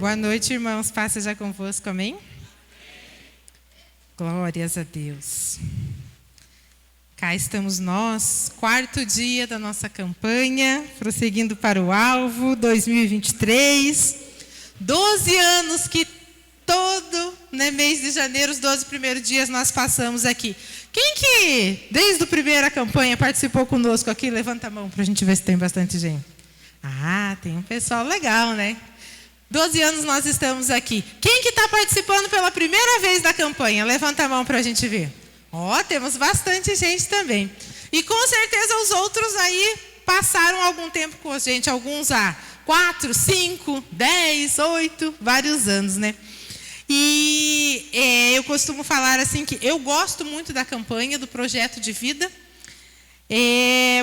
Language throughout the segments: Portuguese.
Boa noite, irmãos. Paz seja convosco, amém? Glórias a Deus. Cá estamos nós, quarto dia da nossa campanha, prosseguindo para o alvo, 2023. 12 anos que todo mês de janeiro, os 12 primeiros dias, nós passamos aqui. Quem que, desde a primeira campanha, participou conosco aqui? Levanta a mão para a gente ver se tem bastante gente. Ah, tem um pessoal legal, né? 12 anos nós estamos aqui. Quem que está participando pela primeira vez da campanha? Levanta a mão para a gente ver. Ó, temos bastante gente também. E com certeza os outros aí passaram algum tempo com a gente. Alguns há 4, 5, 10, 8, vários anos, né? E eu costumo falar assim que eu gosto muito da campanha, do projeto de vida.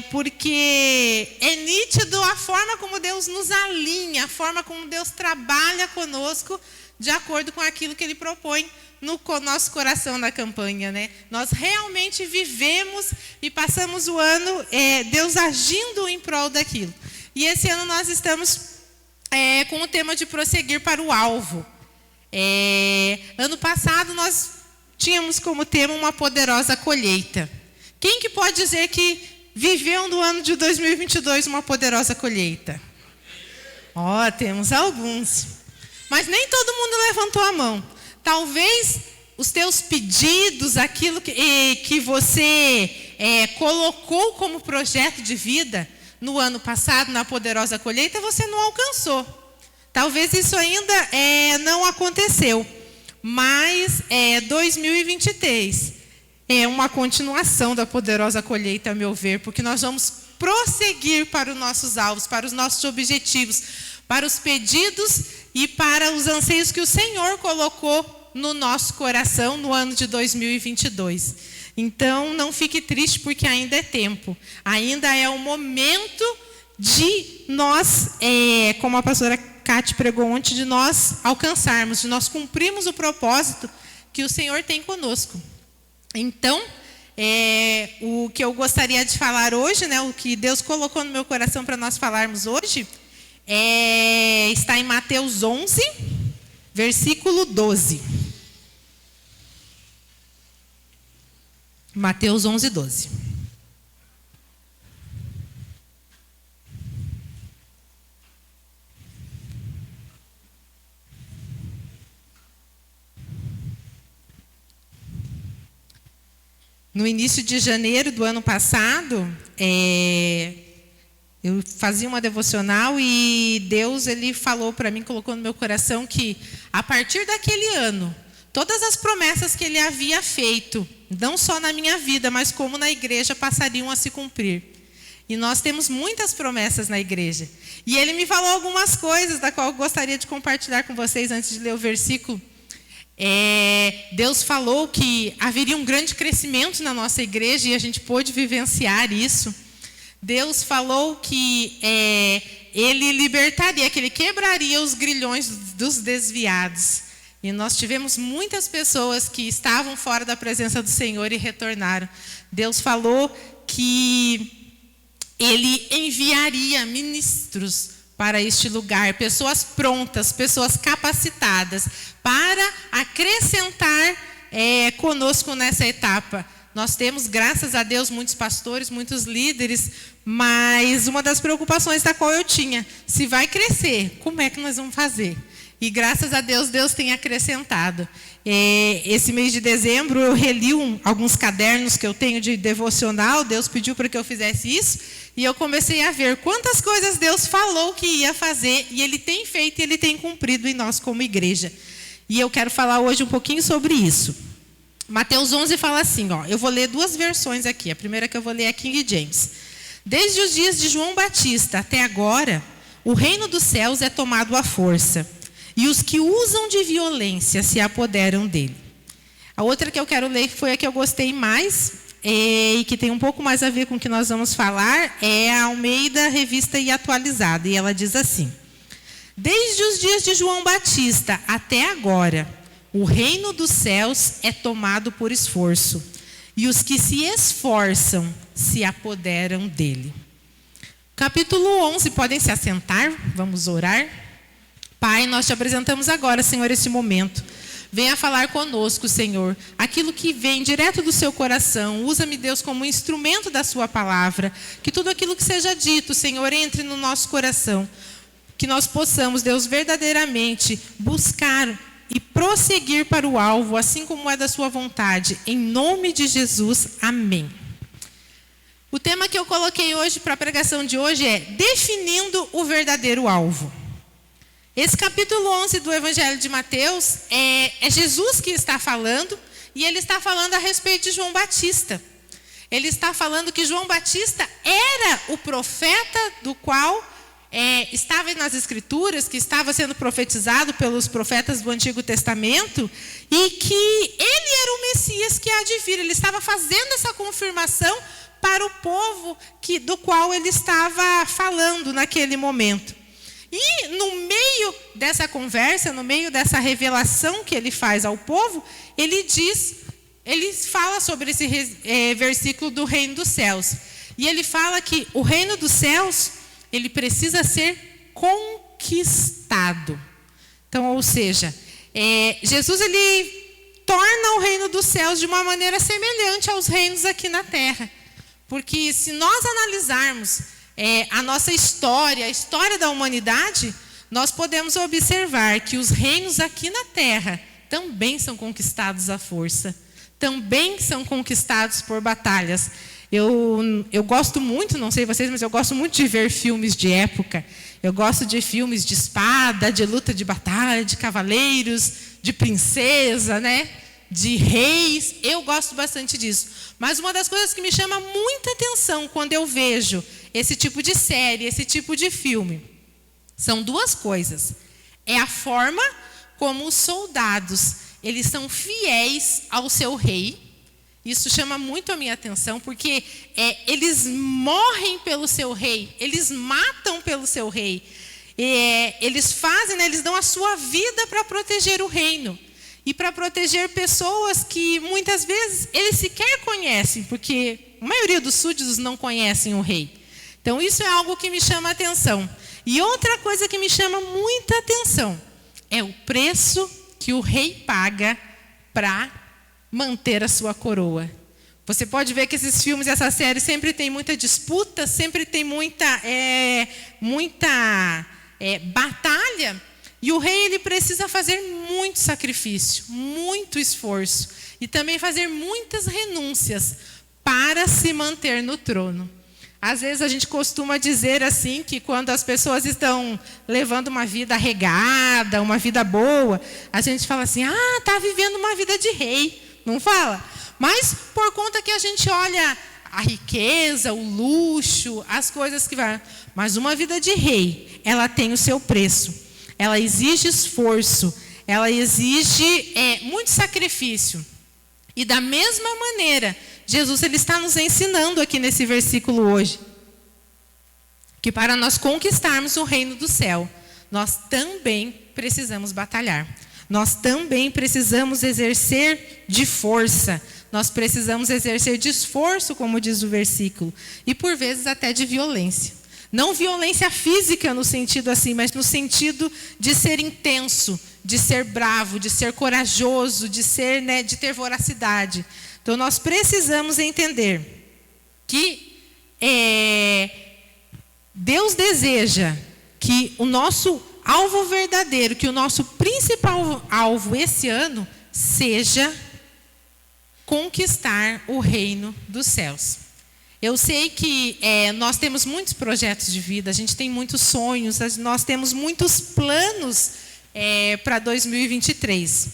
Porque é nítido a forma como Deus nos alinha, a forma como Deus trabalha conosco de acordo com aquilo que Ele propõe no nosso coração na campanha, né? Nós realmente vivemos e passamos o ano Deus agindo em prol daquilo. E esse ano nós estamos com o tema de prosseguir para o alvo. Ano passado nós tínhamos como tema uma poderosa colheita. Quem que pode dizer que viveu no ano de 2022 uma poderosa colheita? Ó, temos alguns. Mas nem todo mundo levantou a mão. Talvez os teus pedidos, aquilo que você colocou como projeto de vida no ano passado, na poderosa colheita, você não alcançou. Talvez isso ainda não aconteceu. Mas 2023... é uma continuação da poderosa colheita, a meu ver, porque nós vamos prosseguir para os nossos alvos, para os nossos objetivos, para os pedidos e para os anseios que o Senhor colocou no nosso coração no ano de 2022. Então, não fique triste, porque ainda é tempo. Ainda é o momento de nós, como a pastora Cátia pregou ontem, de nós alcançarmos, de nós cumprirmos o propósito que o Senhor tem conosco. Então, o que eu gostaria de falar hoje, né, o que Deus colocou no meu coração para nós falarmos hoje, está em Mateus 11, versículo 12. Mateus 11, 12. No início de janeiro do ano passado, eu fazia uma devocional e Deus ele falou para mim, colocou no meu coração que a partir daquele ano, todas as promessas que Ele havia feito, não só na minha vida, mas como na igreja, passariam a se cumprir. E nós temos muitas promessas na igreja. E Ele me falou algumas coisas, da qual eu gostaria de compartilhar com vocês antes de ler o versículo. Deus falou que haveria um grande crescimento na nossa igreja e a gente pôde vivenciar isso. Deus falou que Ele libertaria, que Ele quebraria os grilhões dos desviados. E nós tivemos muitas pessoas que estavam fora da presença do Senhor e retornaram. Deus falou que Ele enviaria ministros para este lugar, pessoas prontas, pessoas capacitadas para acrescentar conosco nessa etapa. Nós temos, graças a Deus, muitos pastores, muitos líderes, mas uma das preocupações da qual eu tinha, se vai crescer, como é que nós vamos fazer? E graças a Deus, Deus tem acrescentado. Esse mês de dezembro eu reli alguns cadernos que eu tenho de devocional, Deus pediu para que eu fizesse isso, e eu comecei a ver quantas coisas Deus falou que ia fazer, e Ele tem feito e Ele tem cumprido em nós como igreja. E eu quero falar hoje um pouquinho sobre isso. Mateus 11 fala assim, eu vou ler duas versões aqui, a primeira que eu vou ler é King James. Desde os dias de João Batista até agora, o reino dos céus é tomado à força, e os que usam de violência se apoderam dele. A outra que eu quero ler, que foi a que eu gostei mais, e que tem um pouco mais a ver com o que nós vamos falar, é a Almeida Revista e Atualizada. E ela diz assim: desde os dias de João Batista até agora, o reino dos céus é tomado por esforço, e os que se esforçam se apoderam dele. Capítulo 11, podem se assentar, vamos orar. Pai, nós te apresentamos agora, Senhor, esse momento. Venha falar conosco, Senhor, aquilo que vem direto do seu coração. Usa-me, Deus, como instrumento da sua palavra. Que tudo aquilo que seja dito, Senhor, entre no nosso coração. Que nós possamos, Deus, verdadeiramente buscar e prosseguir para o alvo, assim como é da sua vontade. Em nome de Jesus, amém. O tema que eu coloquei hoje para a pregação de hoje é definindo o verdadeiro alvo. Esse capítulo 11 do Evangelho de Mateus é Jesus que está falando, e ele está falando a respeito de João Batista. Ele está falando que João Batista era o profeta do qual estava nas Escrituras, que estava sendo profetizado pelos profetas do Antigo Testamento, e que ele era o Messias que há de vir. Ele estava fazendo essa confirmação para o povo do qual ele estava falando naquele momento. E no meio dessa conversa, no meio dessa revelação que ele faz ao povo, ele fala sobre esse versículo do reino dos céus. E ele fala que o reino dos céus, ele precisa ser conquistado. Então, ou seja, Jesus ele torna o reino dos céus de uma maneira semelhante aos reinos aqui na terra. Porque se nós analisarmos a nossa história, a história da humanidade, nós podemos observar que os reinos aqui na terra também são conquistados à força, também são conquistados por batalhas. Eu gosto muito, não sei vocês, mas eu gosto muito de ver filmes de época. Eu gosto de filmes de espada, de luta de batalha, de cavaleiros, de princesa, né? De reis. Eu gosto bastante disso. Mas uma das coisas que me chama muita atenção quando eu vejo esse tipo de série, esse tipo de filme, são duas coisas. É a forma como os soldados, eles são fiéis ao seu rei. Isso chama muito a minha atenção, porque eles morrem pelo seu rei, eles matam pelo seu rei. Eles fazem, eles dão a sua vida para proteger o reino. E para proteger pessoas que muitas vezes eles sequer conhecem, porque a maioria dos súditos não conhecem o rei. Então isso é algo que me chama a atenção. E outra coisa que me chama muita atenção é o preço que o rei paga para manter a sua coroa. Você pode ver que esses filmes, essa série sempre tem muita disputa, sempre tem muita batalha. E o rei ele precisa fazer muito sacrifício, muito esforço e também fazer muitas renúncias para se manter no trono. Às vezes a gente costuma dizer assim que quando as pessoas estão levando uma vida regada, uma vida boa, a gente fala assim, está vivendo uma vida de rei, não fala? Mas por conta que a gente olha a riqueza, o luxo, as coisas que vai. Mas uma vida de rei, ela tem o seu preço. Ela exige esforço, ela exige muito sacrifício. E da mesma maneira, Jesus ele está nos ensinando aqui nesse versículo hoje, que para nós conquistarmos o reino do céu, nós também precisamos batalhar. Nós também precisamos exercer de força. Nós precisamos exercer de esforço, como diz o versículo. E por vezes até de violência. Não violência física no sentido assim, mas no sentido de ser intenso, de ser bravo, de ser corajoso, de ter voracidade. Então nós precisamos entender que Deus deseja que o nosso alvo verdadeiro, que o nosso principal alvo esse ano seja conquistar o reino dos céus. Eu sei que nós temos muitos projetos de vida, a gente tem muitos sonhos, nós temos muitos planos para 2023.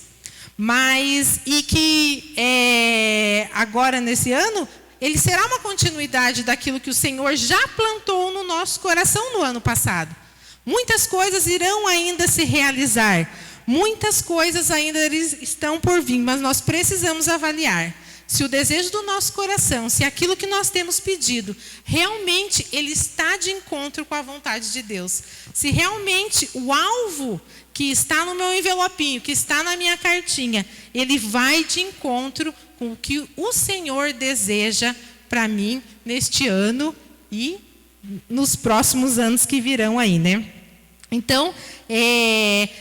E que agora, nesse ano, ele será uma continuidade daquilo que o Senhor já plantou no nosso coração no ano passado. Muitas coisas irão ainda se realizar, muitas coisas ainda estão por vir, mas nós precisamos avaliar. Se o desejo do nosso coração, se aquilo que nós temos pedido, realmente ele está de encontro com a vontade de Deus. Se realmente o alvo que está no meu envelopinho, que está na minha cartinha, ele vai de encontro com o que o Senhor deseja para mim neste ano e nos próximos anos que virão aí, né? Então,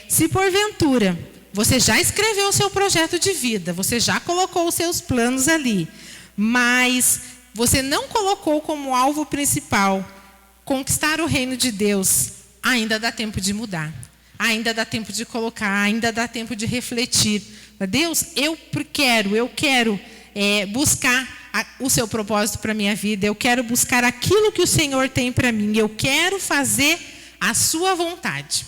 se porventura você já escreveu o seu projeto de vida, você já colocou os seus planos ali, mas você não colocou como alvo principal conquistar o reino de Deus, ainda dá tempo de mudar, ainda dá tempo de colocar, ainda dá tempo de refletir. Deus, eu quero buscar o seu propósito para a minha vida, eu quero buscar aquilo que o Senhor tem para mim, eu quero fazer a sua vontade.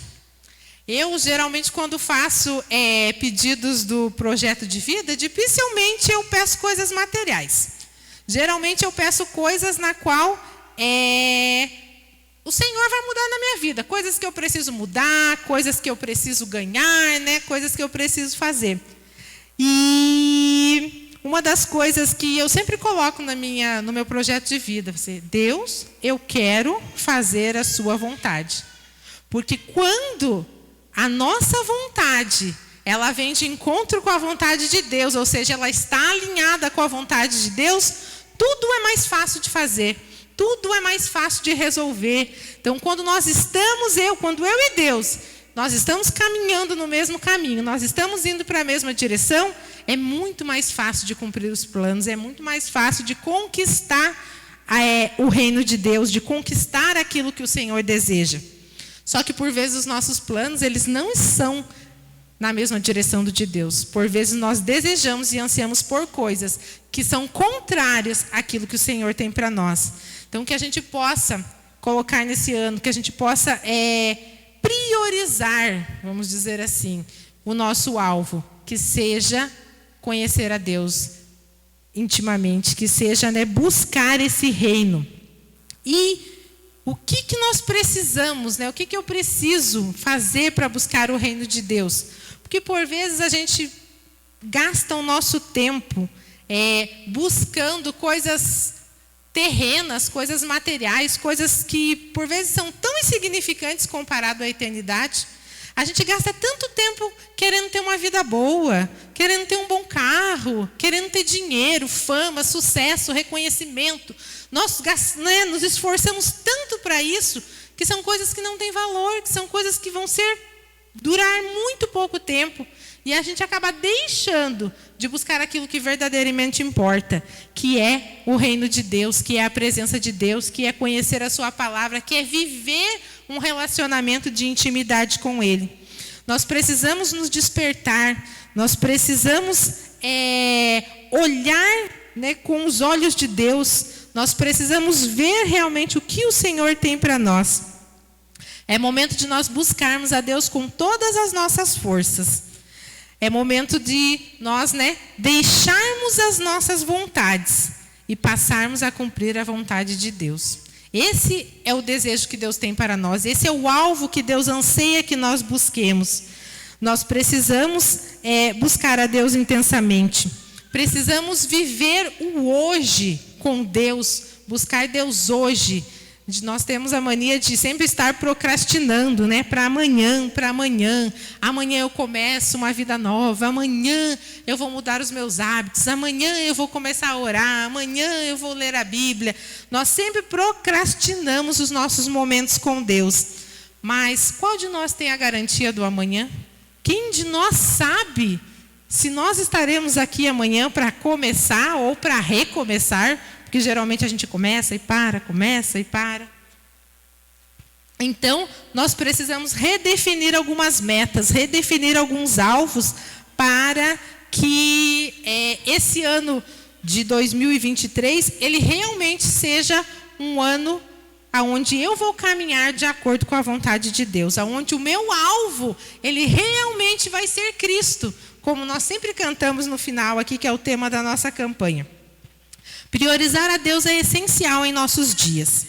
Eu, geralmente, quando faço pedidos do projeto de vida, dificilmente eu peço coisas materiais. Geralmente eu peço coisas na qual o Senhor vai mudar na minha vida. Coisas que eu preciso mudar, coisas que eu preciso ganhar, né? Coisas que eu preciso fazer. E uma das coisas que eu sempre coloco no meu projeto de vida, Deus, eu quero fazer a sua vontade. Porque quando a nossa vontade, ela vem de encontro com a vontade de Deus, ou seja, ela está alinhada com a vontade de Deus, tudo é mais fácil de fazer, tudo é mais fácil de resolver. Então, quando eu e Deus, nós estamos caminhando no mesmo caminho, nós estamos indo para a mesma direção, é muito mais fácil de cumprir os planos, é muito mais fácil de conquistar o reino de Deus, de conquistar aquilo que o Senhor deseja. Só que, por vezes, os nossos planos, eles não são na mesma direção do de Deus. Por vezes, nós desejamos e ansiamos por coisas que são contrárias àquilo que o Senhor tem para nós. Então, que a gente possa colocar nesse ano, que a gente possa priorizar, vamos dizer assim, o nosso alvo, que seja conhecer a Deus intimamente, que seja buscar esse reino. E o que nós precisamos, né? O que eu preciso fazer para buscar o reino de Deus? Porque por vezes a gente gasta o nosso tempo buscando coisas terrenas, coisas materiais, coisas que por vezes são tão insignificantes comparado à eternidade. A gente gasta tanto tempo querendo ter uma vida boa, querendo ter um bom carro, querendo ter dinheiro, fama, sucesso, reconhecimento. Nós nos esforçamos tanto para isso, que são coisas que não têm valor, que são coisas que vão durar muito pouco tempo. E a gente acaba deixando de buscar aquilo que verdadeiramente importa, que é o reino de Deus, que é a presença de Deus, que é conhecer a sua palavra, que é viver um relacionamento de intimidade com Ele. Nós precisamos nos despertar, nós precisamos olhar, né, com os olhos de Deus, nós precisamos ver realmente o que o Senhor tem para nós. É momento de nós buscarmos a Deus com todas as nossas forças. É momento de nós, deixarmos as nossas vontades e passarmos a cumprir a vontade de Deus. Esse é o desejo que Deus tem para nós. Esse é o alvo que Deus anseia que nós busquemos. Nós precisamos buscar a Deus intensamente. Precisamos viver o hoje com Deus, buscar Deus hoje. Nós temos a mania de sempre estar procrastinando, para amanhã. Amanhã eu começo uma vida nova, amanhã eu vou mudar os meus hábitos, amanhã eu vou começar a orar, amanhã eu vou ler a Bíblia. Nós sempre procrastinamos os nossos momentos com Deus. Mas qual de nós tem a garantia do amanhã? Quem de nós sabe se nós estaremos aqui amanhã para começar ou para recomeçar? Porque geralmente a gente começa e para. Então, nós precisamos redefinir algumas metas, redefinir alguns alvos para que esse ano de 2023, ele realmente seja um ano onde eu vou caminhar de acordo com a vontade de Deus, onde o meu alvo, ele realmente vai ser Cristo, como nós sempre cantamos no final aqui, que é o tema da nossa campanha. Priorizar a Deus é essencial em nossos dias.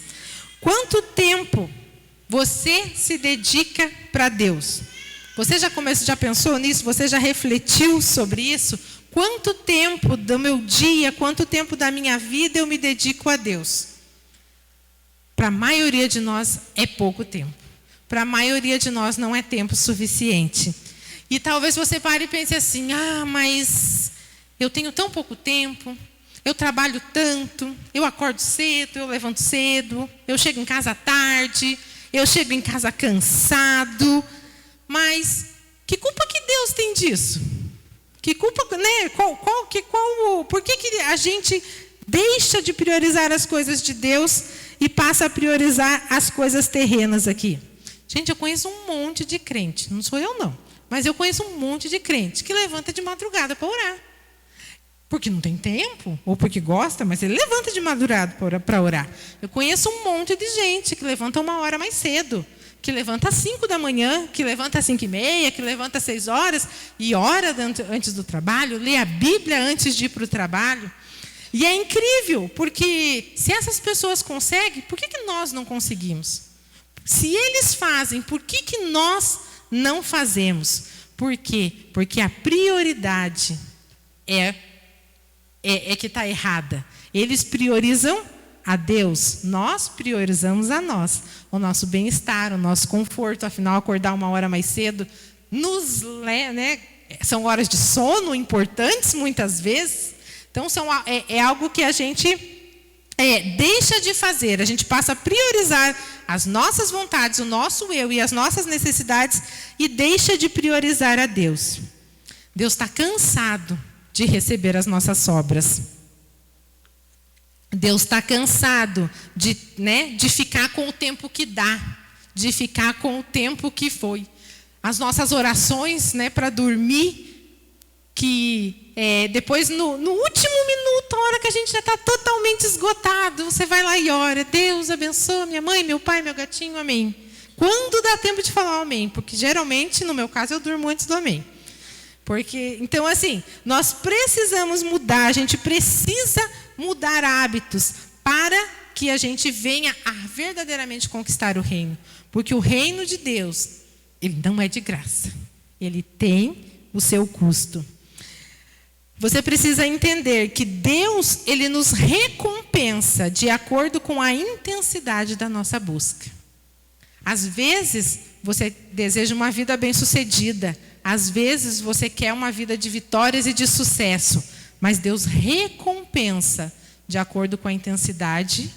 Quanto tempo você se dedica para Deus? Você já pensou nisso? Você já refletiu sobre isso? Quanto tempo do meu dia, quanto tempo da minha vida eu me dedico a Deus? Para a maioria de nós é pouco tempo. Para a maioria de nós não é tempo suficiente. E talvez você pare e pense assim, mas eu tenho tão pouco tempo, eu trabalho tanto, eu acordo cedo, eu levanto cedo, eu chego em casa tarde, eu chego em casa cansado. Mas que culpa que Deus tem disso? Que culpa, né? Por que a gente deixa de priorizar as coisas de Deus e passa a priorizar as coisas terrenas aqui? Gente, eu conheço um monte de crente, não sou eu não, mas eu conheço um monte de crente que levanta de madrugada para orar. Porque não tem tempo, ou porque gosta, mas ele levanta de madrugada para orar. Eu conheço um monte de gente que levanta 1 hora mais cedo, que levanta às 5 da manhã, que levanta às 5h30, que levanta às 6 horas, e ora antes do trabalho, lê a Bíblia antes de ir para o trabalho. E é incrível, porque se essas pessoas conseguem, por que nós não conseguimos? Se eles fazem, por que nós não fazemos? Por quê? Porque a prioridade é que está errada. Eles priorizam a Deus, nós priorizamos a nós, o nosso bem-estar, o nosso conforto. Afinal, acordar 1 hora mais cedo são horas de sono importantes muitas vezes. Então é algo que a gente deixa de fazer. A gente passa a priorizar as nossas vontades, o nosso eu e as nossas necessidades, e deixa de priorizar a Deus. Deus está cansado de receber as nossas sobras. Deus está cansado de ficar com o tempo que dá, de ficar com o tempo que foi. As nossas orações, para dormir, que depois no último minuto, a hora que a gente já está totalmente esgotado, você vai lá e ora: Deus abençoa minha mãe, meu pai, meu gatinho, amém. Quando dá tempo de falar amém? Porque geralmente, no meu caso, eu durmo antes do amém. Então, assim, nós precisamos mudar, a gente precisa mudar hábitos para que a gente venha a verdadeiramente conquistar o reino. Porque o reino de Deus, ele não é de graça. Ele tem o seu custo. Você precisa entender que Deus, ele nos recompensa de acordo com a intensidade da nossa busca. Às vezes, você deseja uma vida bem-sucedida. Às vezes você quer uma vida de vitórias e de sucesso, mas Deus recompensa de acordo com a intensidade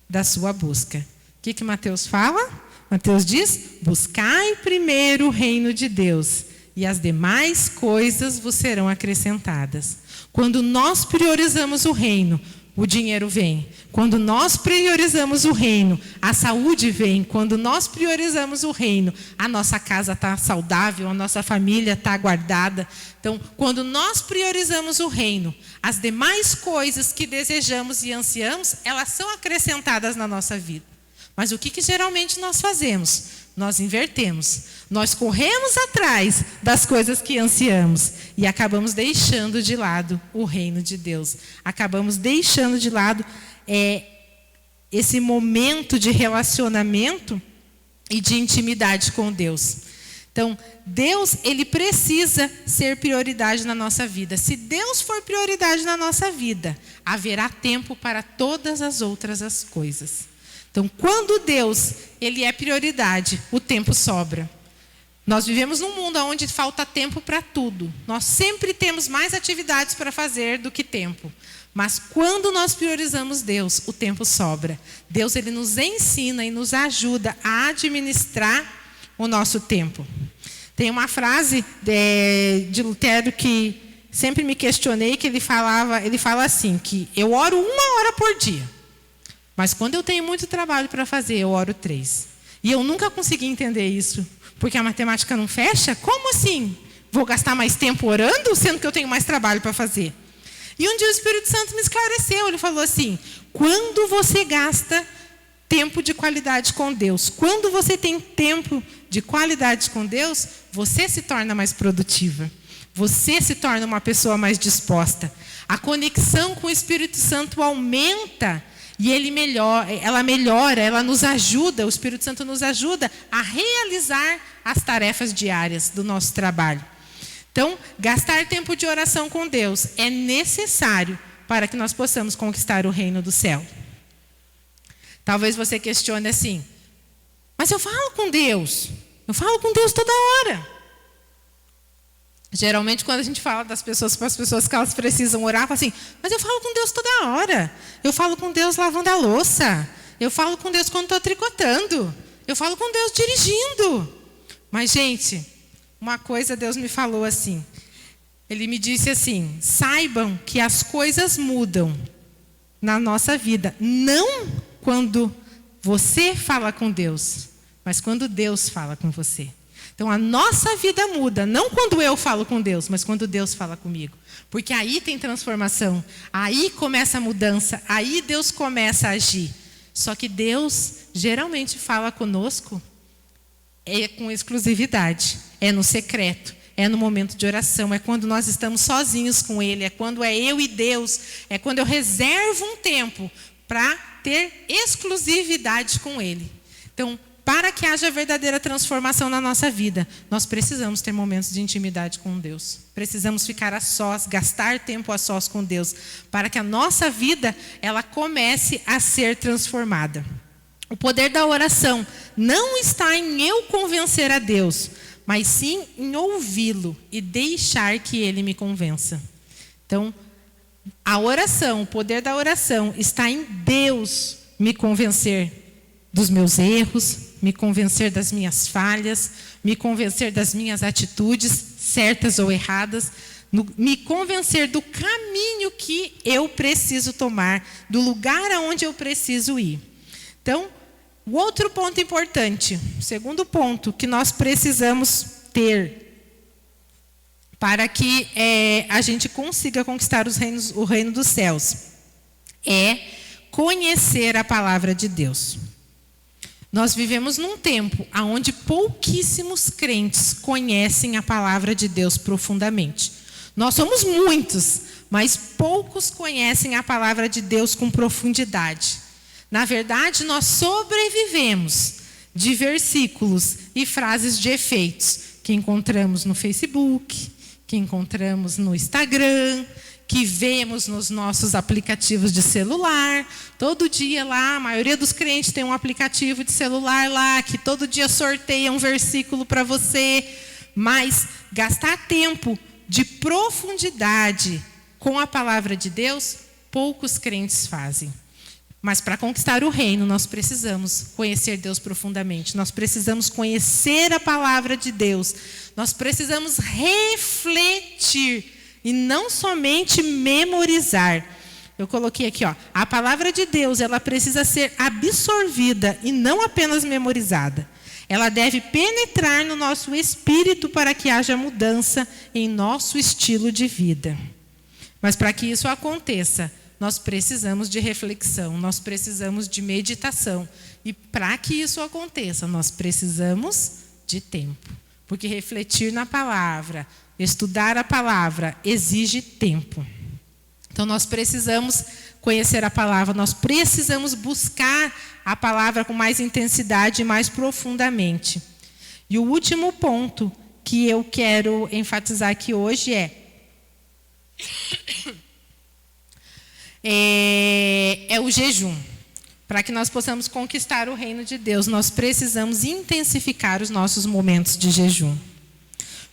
da sua busca. O que Mateus fala? Mateus diz: buscai primeiro o reino de Deus, e as demais coisas vos serão acrescentadas. Quando nós priorizamos o reino, o dinheiro vem. Quando nós priorizamos o reino, a saúde vem. Quando nós priorizamos o reino, a nossa casa está saudável, a nossa família está guardada. Então, quando nós priorizamos o reino, as demais coisas que desejamos e ansiamos, elas são acrescentadas na nossa vida. Mas o que geralmente nós fazemos? Nós invertemos. Nós corremos atrás das coisas que ansiamos e acabamos deixando de lado o reino de Deus. Acabamos deixando de lado esse momento de relacionamento e de intimidade com Deus. Então, Deus, ele precisa ser prioridade na nossa vida. Se Deus for prioridade na nossa vida, haverá tempo para todas as outras coisas. Então, quando Deus, ele é prioridade, o tempo sobra. Nós vivemos num mundo onde falta tempo para tudo. Nós sempre temos mais atividades para fazer do que tempo. Mas quando nós priorizamos Deus, o tempo sobra. Deus, ele nos ensina e nos ajuda a administrar o nosso tempo. Tem uma frase de Lutero que sempre me questionei, que ele fala assim, que eu oro 1 hora por dia. Mas quando eu tenho muito trabalho para fazer, eu oro 3. E eu nunca consegui entender isso. Porque a matemática não fecha? Como assim? Vou gastar mais tempo orando, sendo que eu tenho mais trabalho para fazer? E um dia o Espírito Santo me esclareceu. Ele falou assim: quando você gasta tempo de qualidade com Deus, quando você tem tempo de qualidade com Deus, você se torna mais produtiva. Você se torna uma pessoa mais disposta. A conexão com o Espírito Santo aumenta. E ela melhora, ela nos ajuda, o Espírito Santo nos ajuda a realizar as tarefas diárias do nosso trabalho. Então, gastar tempo de oração com Deus é necessário para que nós possamos conquistar o reino do céu. Talvez você questione assim: mas eu falo com Deus toda hora. Geralmente, quando a gente fala para as pessoas que elas precisam orar, fala assim: mas eu falo com Deus toda hora. Eu falo com Deus lavando a louça. Eu falo com Deus quando estou tricotando. Eu falo com Deus dirigindo. Mas, gente, uma coisa Deus me falou assim. Ele me disse assim: saibam que as coisas mudam na nossa vida, não quando você fala com Deus, mas quando Deus fala com você. Então a nossa vida muda, não quando eu falo com Deus, mas quando Deus fala comigo. Porque aí tem transformação, aí começa a mudança, aí Deus começa a agir. Só que Deus geralmente fala conosco com exclusividade, é no secreto, é no momento de oração, é quando nós estamos sozinhos com Ele, é quando é eu e Deus, é quando eu reservo um tempo para ter exclusividade com Ele. Então, para que haja verdadeira transformação na nossa vida, nós precisamos ter momentos de intimidade com Deus. Precisamos ficar a sós, gastar tempo a sós com Deus, para que a nossa vida ela comece a ser transformada. O poder da oração não está em eu convencer a Deus, mas sim em ouvi-lo e deixar que Ele me convença. Então, a oração, o poder da oração está em Deus me convencer dos meus erros, me convencer das minhas falhas, me convencer das minhas atitudes, certas ou erradas, me convencer do caminho que eu preciso tomar, do lugar aonde eu preciso ir. Então, o outro ponto importante, o segundo ponto que nós precisamos ter para que a gente consiga conquistar o reino dos céus, é conhecer a palavra de Deus. Nós vivemos num tempo onde pouquíssimos crentes conhecem a palavra de Deus profundamente. Nós somos muitos, mas poucos conhecem a palavra de Deus com profundidade. Na verdade, nós sobrevivemos de versículos e frases de efeitos que encontramos no Facebook, que encontramos no Instagram, que vemos nos nossos aplicativos de celular. Todo dia lá, a maioria dos crentes tem um aplicativo de celular lá, que todo dia sorteia um versículo para você. Mas gastar tempo de profundidade com a palavra de Deus, poucos crentes fazem. Mas para conquistar o reino, nós precisamos conhecer Deus profundamente. Nós precisamos conhecer a palavra de Deus. Nós precisamos refletir e não somente memorizar. Eu coloquei aqui, a palavra de Deus, ela precisa ser absorvida e não apenas memorizada. Ela deve penetrar no nosso espírito para que haja mudança em nosso estilo de vida. Mas para que isso aconteça, nós precisamos de reflexão, nós precisamos de meditação. E para que isso aconteça, nós precisamos de tempo. Porque refletir na palavra, estudar a palavra, exige tempo. Então nós precisamos conhecer a palavra, nós precisamos buscar a palavra com mais intensidade e mais profundamente. E o último ponto que eu quero enfatizar aqui hoje é o jejum. Para que nós possamos conquistar o reino de Deus, nós precisamos intensificar os nossos momentos de jejum.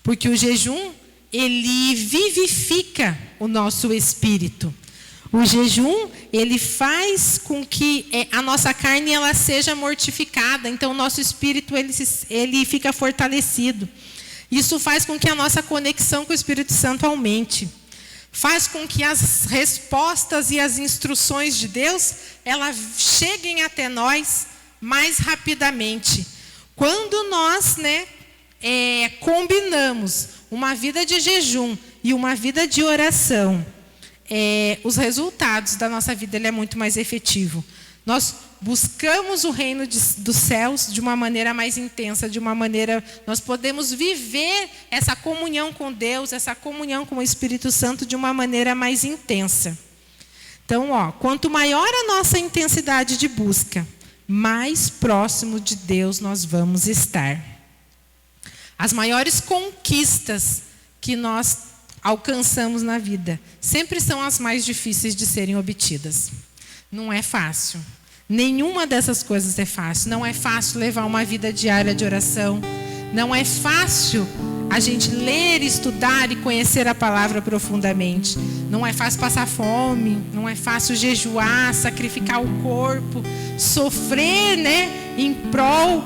Porque o jejum, ele vivifica o nosso espírito. O jejum, ele faz com que a nossa carne ela seja mortificada. Então, o nosso espírito ele fica fortalecido. Isso faz com que a nossa conexão com o Espírito Santo aumente. Faz com que as respostas e as instruções de Deus, elas cheguem até nós mais rapidamente. Quando nós, combinamos uma vida de jejum e uma vida de oração, os resultados da nossa vida ele é muito mais efetivo. Nós buscamos o reino dos céus de uma maneira mais intensa, nós podemos viver essa comunhão com Deus, essa comunhão com o Espírito Santo de uma maneira mais intensa. Então, quanto maior a nossa intensidade de busca, mais próximo de Deus nós vamos estar. As maiores conquistas que nós alcançamos na vida sempre são as mais difíceis de serem obtidas. Não é fácil. Nenhuma dessas coisas é fácil. Não é fácil levar uma vida diária de oração. Não é fácil a gente ler, estudar e conhecer a palavra profundamente. Não é fácil passar fome. Não é fácil jejuar, sacrificar o corpo, sofrer, em prol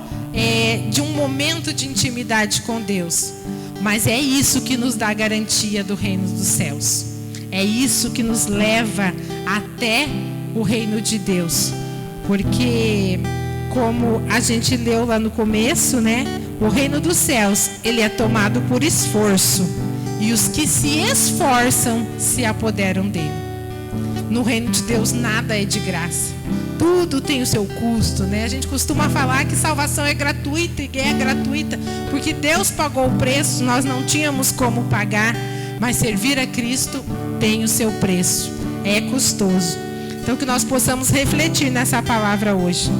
de um momento de intimidade com Deus. Mas é isso que nos dá a garantia do reino dos céus. É isso que nos leva até o reino de Deus. Porque, como a gente leu lá no começo, né? O reino dos céus, ele é tomado por esforço. E os que se esforçam se apoderam dele. No reino de Deus nada é de graça. Tudo tem o seu custo, né? A gente costuma falar que salvação é gratuita, e é gratuita porque Deus pagou o preço, nós não tínhamos como pagar, mas servir a Cristo tem o seu preço, é custoso. Então que nós possamos refletir nessa palavra hoje.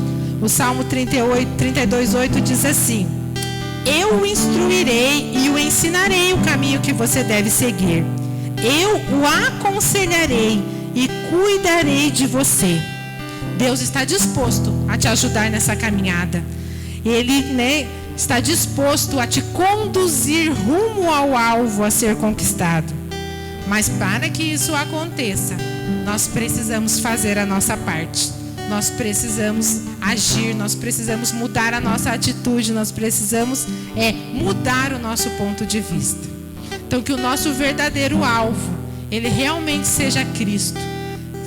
O Salmo 32:8 diz assim: eu o instruirei e o ensinarei o caminho que você deve seguir. Eu o aconselharei e cuidarei de você. Deus está disposto a te ajudar nessa caminhada. Ele, né, está disposto a te conduzir rumo ao alvo a ser conquistado. Mas para que isso aconteça, nós precisamos fazer a nossa parte. Nós precisamos agir, nós precisamos mudar a nossa atitude, nós precisamos mudar o nosso ponto de vista. Então que o nosso verdadeiro alvo, ele realmente seja Cristo.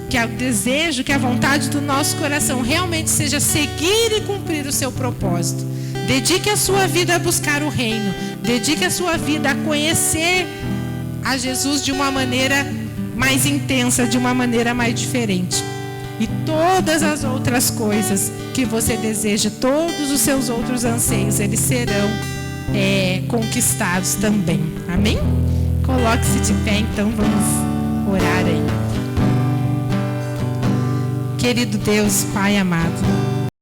Que o desejo, que a vontade do nosso coração realmente seja seguir e cumprir o seu propósito. Dedique a sua vida a buscar o reino. Dedique a sua vida a conhecer a Jesus de uma maneira mais intensa, de uma maneira mais diferente. E todas as outras coisas que você deseja, todos os seus outros anseios, eles serão conquistados também. Amém? Coloque-se de pé, então vamos orar aí. Querido Deus, Pai amado,